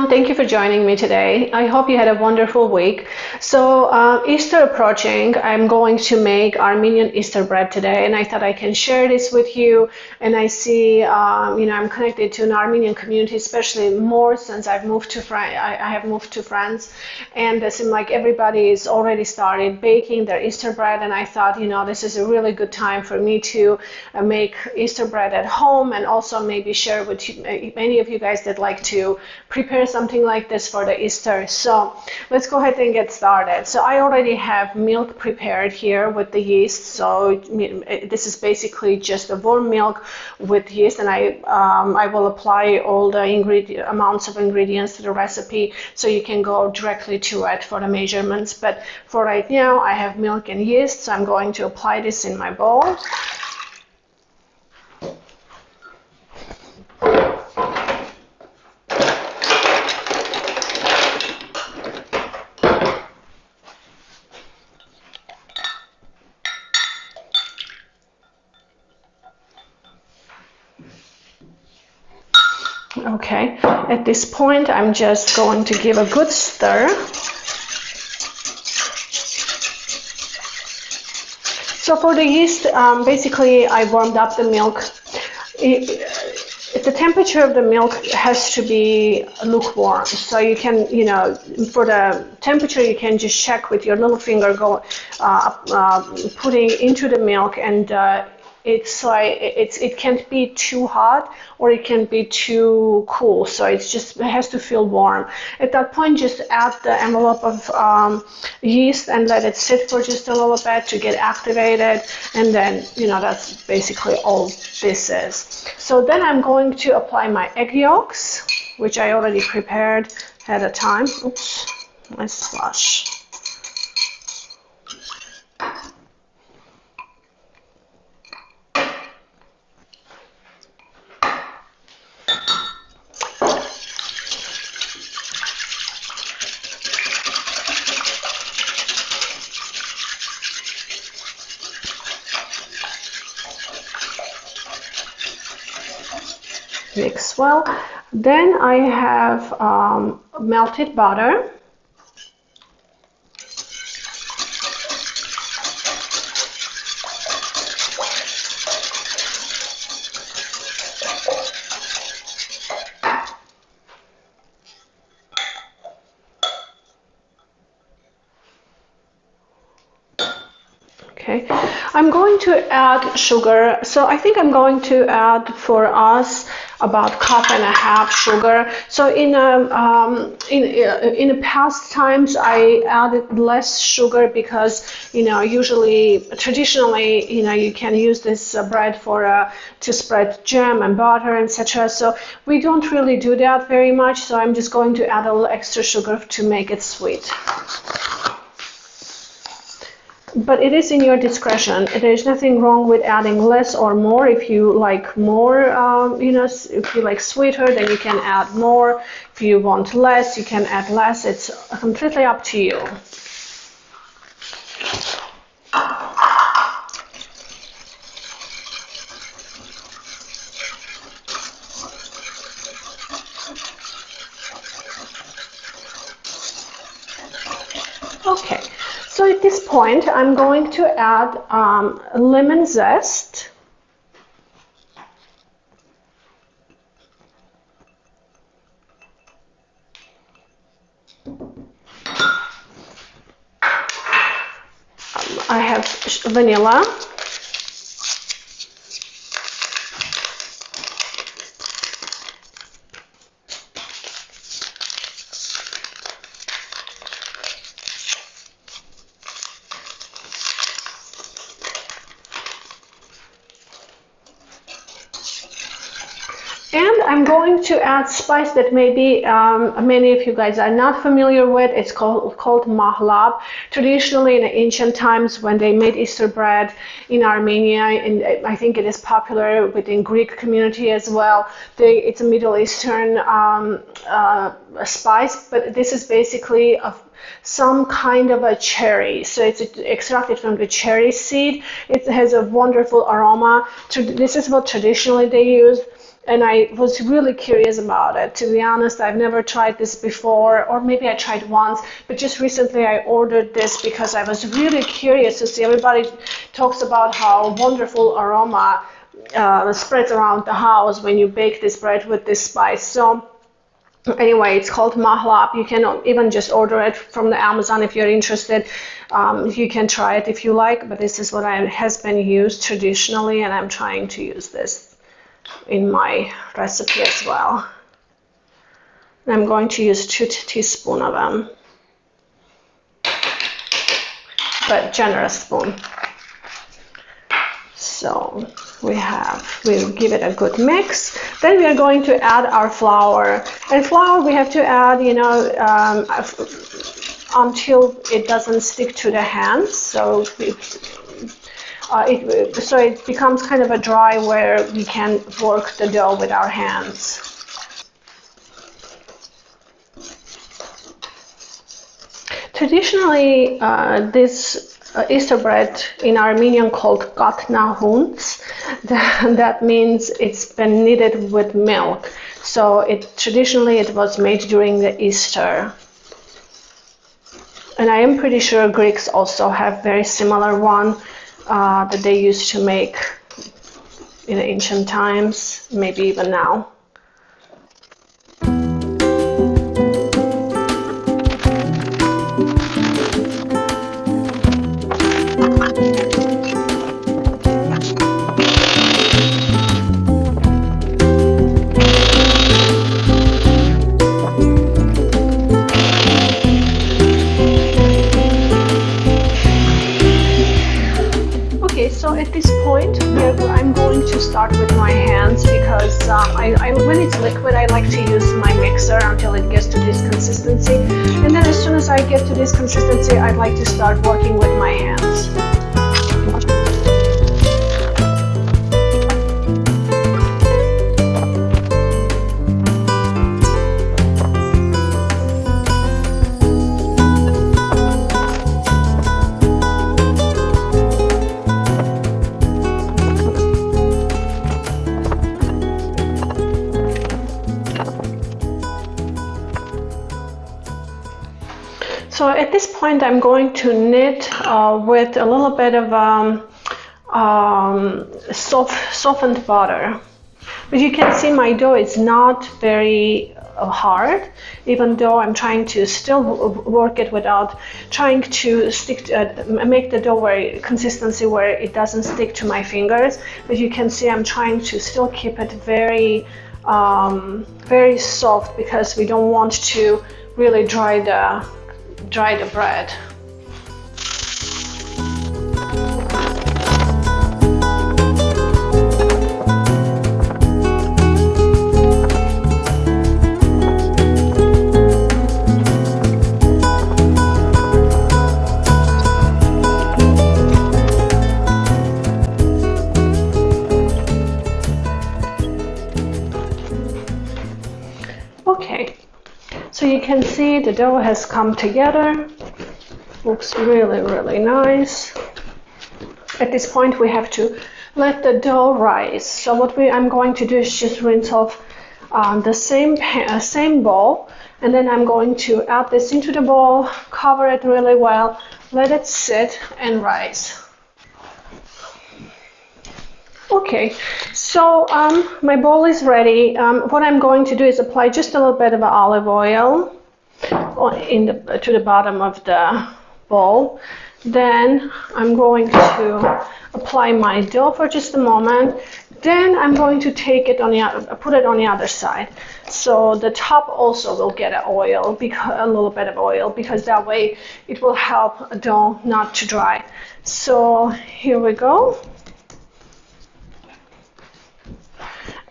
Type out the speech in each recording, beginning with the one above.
Thank you for joining me today. I hope you had a wonderful week. So Easter approaching, I'm going to make Armenian Easter bread today, and I thought I can share this with you. And I see, I'm connected to an Armenian community, especially more since I've moved to France. I have moved to France, and it seems like everybody is already started baking their Easter bread. And I thought, this is a really good time for me to make Easter bread at home, and also maybe share with many of you guys that like to prepare something like this for the Easter. So let's go ahead and get started. So I already have milk prepared here with the yeast. So this is basically just a warm milk with yeast, and I will apply all the amounts of ingredients to the recipe, so you can go directly to it for the measurements. But for right now, I have milk and yeast, so I'm going to apply this in my bowl. Okay, at this point, I'm just going to give a good stir. So for the yeast, basically I warmed up the milk. The temperature of the milk has to be lukewarm. So you can, for the temperature, you can just check with your little finger, putting into the milk, and it can't be too hot or it can be too cool. So it has to feel warm. At that point, just add the envelope of yeast and let it sit for just a little bit to get activated. And then, that's basically all this is. So then I'm going to apply my egg yolks, which I already prepared ahead of time. Oops, my slush. Mix well. Then I have melted butter. Okay, I'm going to add sugar. So I think I'm going to add for us about 1.5 cups sugar. So in the past times I added less sugar because traditionally you can use this bread to spread jam and butter, etc. So we don't really do that very much. So I'm just going to add a little extra sugar to make it sweet. But it is in your discretion. There's nothing wrong with adding less or more. If you like more, if you like sweeter, then you can add more. If you want less, you can add less. It's completely up to you. Okay. So at this point, I'm going to add lemon zest. I have vanilla. And I'm going to add spice that maybe many of you guys are not familiar with. It's called mahlab. Traditionally, in ancient times, when they made Easter bread in Armenia, and I think it is popular within Greek community as well, it's a Middle Eastern spice, but this is basically some kind of a cherry. So it's extracted from the cherry seed. It has a wonderful aroma. This is what traditionally they use. And I was really curious about it. To be honest, I've never tried this before, or maybe I tried once, but just recently I ordered this because I was really curious to see. Everybody talks about how wonderful aroma spreads around the house when you bake this bread with this spice. So anyway, it's called mahlap. You can even just order it from the Amazon if you're interested. You can try it if you like, but this is what has been used traditionally, and I'm trying to use this in my recipe as well. And I'm going to use 2 teaspoons of them, but generous spoon. So we'll give it a good mix. Then we are going to add our flour. And flour we have to add, you know, until it doesn't stick to the hands. So it becomes kind of a dry where we can work the dough with our hands. Traditionally, this Easter bread in Armenian called katnahuns. That means it's been kneaded with milk. So traditionally it was made during the Easter. And I am pretty sure Greeks also have very similar one that they used to make in ancient times, maybe even now. So at this point, I'm going to start with my hands because when it's liquid, I like to use my mixer until it gets to this consistency. And then as soon as I get to this consistency, I'd like to start working with my hands. So at this point, I'm going to knit with a little bit of softened butter. But you can see my dough is not very hard, even though I'm trying to still work it without trying to make the dough consistency where it doesn't stick to my fingers. But you can see I'm trying to still keep it very, very soft because we don't want to really dry the bread. Okay, so you can see the dough has come together. Looks really, really nice. At this point, we have to let the dough rise. So what I'm going to do is just rinse off the same bowl, and then I'm going to add this into the bowl, cover it really well, let it sit and rise. Okay, so my bowl is ready. What I'm going to do is apply just a little bit of olive oil to the bottom of the bowl. Then I'm going to apply my dough for just a moment. Then I'm going to take it put it on the other side. So the top also will get a little bit of oil, because that way it will help the dough not to dry. So here we go.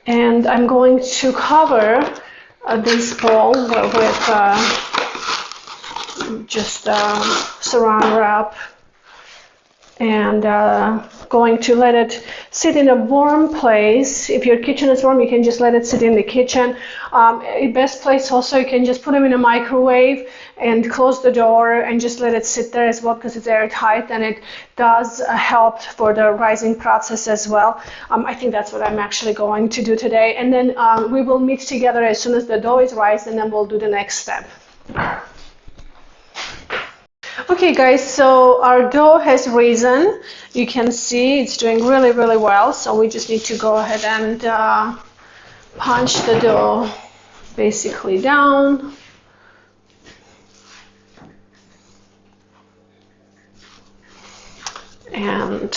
And I'm going to cover this bowl with just saran wrap, and going to let it sit in a warm place. If your kitchen is warm, you can just let it sit in the kitchen. Best place also, you can just put them in a microwave and close the door and just let it sit there as well, because it's airtight, and it does help for the rising process as well. I think that's what I'm actually going to do today. And then we will meet together as soon as the dough is rised, and then we'll do the next step. Okay guys, so our dough has risen. You can see it's doing really, really well. So we just need to go ahead and punch the dough basically down. And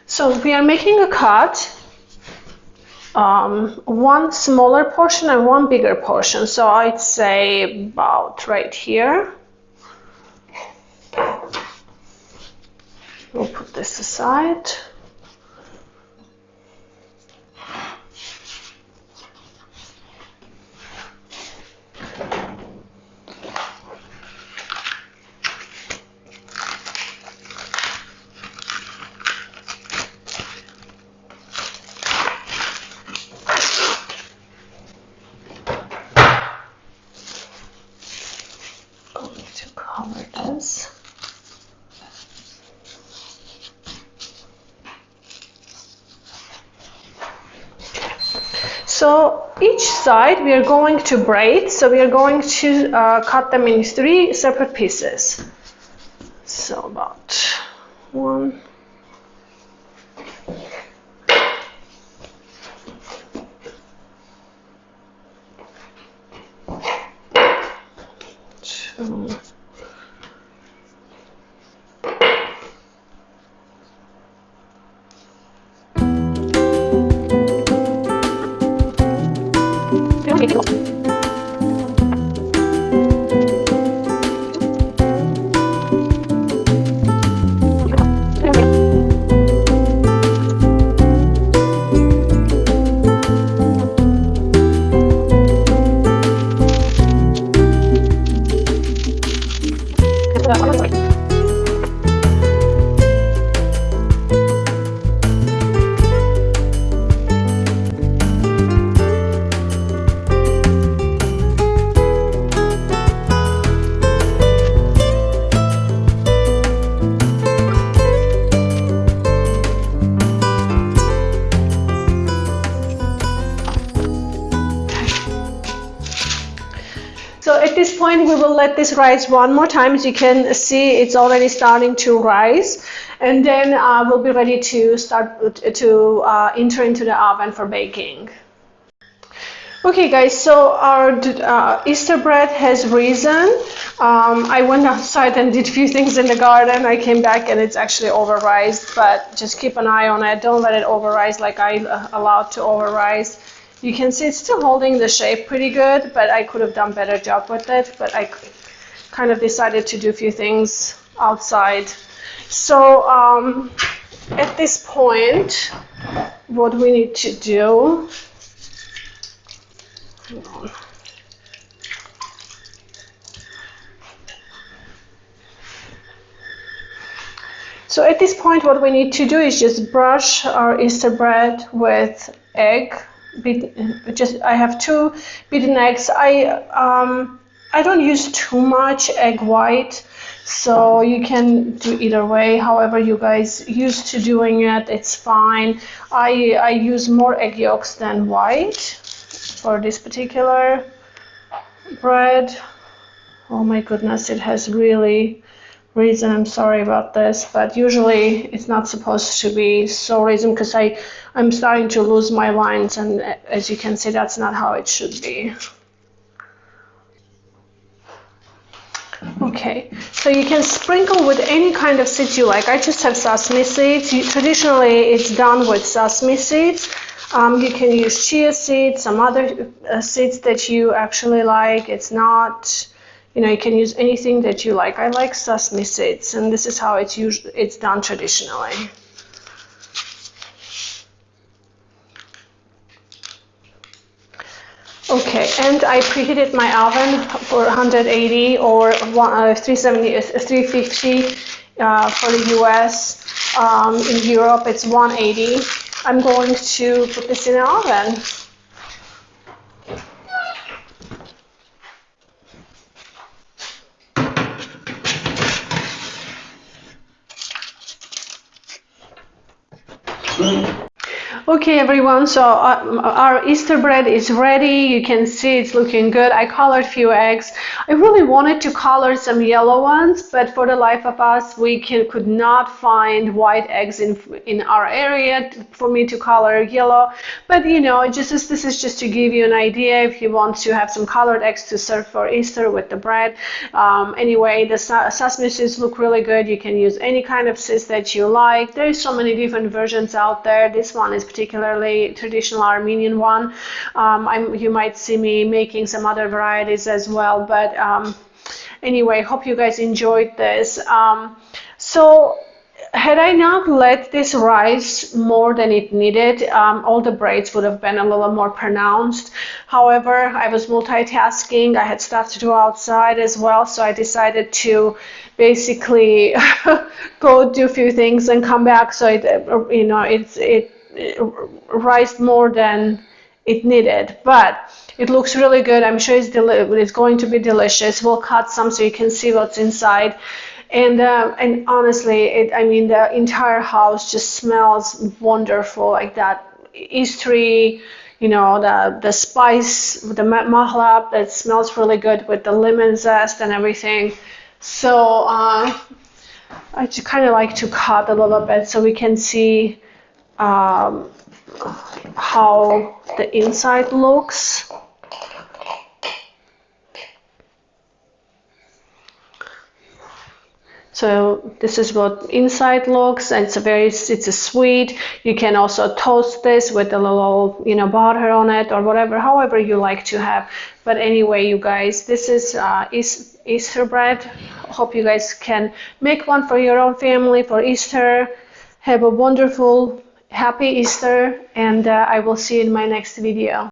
so we are making a cut, one smaller portion and one bigger portion. So I'd say about right here. We'll put this aside. So each side we are going to braid, so we are going to cut them in 3 separate pieces. So about 1, 2, So at this point we will let this rise one more time. As you can see, it's already starting to rise, and then we'll be ready to start to enter into the oven for baking. Okay guys, so our Easter bread has risen. I went outside and did a few things in the garden. I came back and it's actually over-rised, but just keep an eye on it. Don't let it over-rise like I allowed to over-rise. You can see it's still holding the shape pretty good, but I could have done a better job with it. But I kind of decided to do a few things outside. So at this point, what we need to do, hang on. So at this point, what we need to do is just brush our Easter bread with egg. I have 2 beaten eggs. I don't use too much egg white, so you can do either way. However you guys used to doing it, it's fine. I use more egg yolks than white for this particular bread. Oh my goodness, it has really reason. I'm sorry about this, but usually it's not supposed to be so reason because I'm starting to lose my lines, and as you can see, that's not how it should be. Okay, so you can sprinkle with any kind of seeds you like. I just have sesame seeds. Traditionally, it's done with sesame seeds. You can use chia seeds, some other seeds that you actually like. It's not, you can use anything that you like. I like sesame seeds, and this is how it's done traditionally. Okay, and I preheated my oven for 180 or 370, 350 for the US. In Europe, it's 180. I'm going to put this in the oven. Okay everyone, so our Easter bread is ready. You can see it's looking good. I colored few eggs. I really wanted to color some yellow ones, but for the life of us, we could not find white eggs in our area for me to color yellow. But this is just to give you an idea if you want to have some colored eggs to serve for Easter with the bread. Anyway, the sesame seeds look really good. You can use any kind of seeds that you like. There's so many different versions out there. This one is particularly traditional Armenian one. You might see me making some other varieties as well, but anyway, hope you guys enjoyed this. So had I not let this rise more than it needed, all the braids would have been a little more pronounced. However, I was multitasking. I had stuff to do outside as well, so I decided to basically go do a few things and come back. So it rised more than it needed, but it looks really good. I'm sure it's going to be delicious. We'll cut some so you can see what's inside. And honestly, the entire house just smells wonderful, like that Eastery, the spice, the mahlab, that smells really good with the lemon zest and everything. So I just kind of like to cut a little bit so we can see how the inside looks. So this is what inside looks, and it's a sweet. You can also toast this with a little butter on it or whatever, however you like to have. But anyway, you guys, this is Easter bread. Hope you guys can make one for your own family for Easter. Have a wonderful, happy Easter, and I will see you in my next video.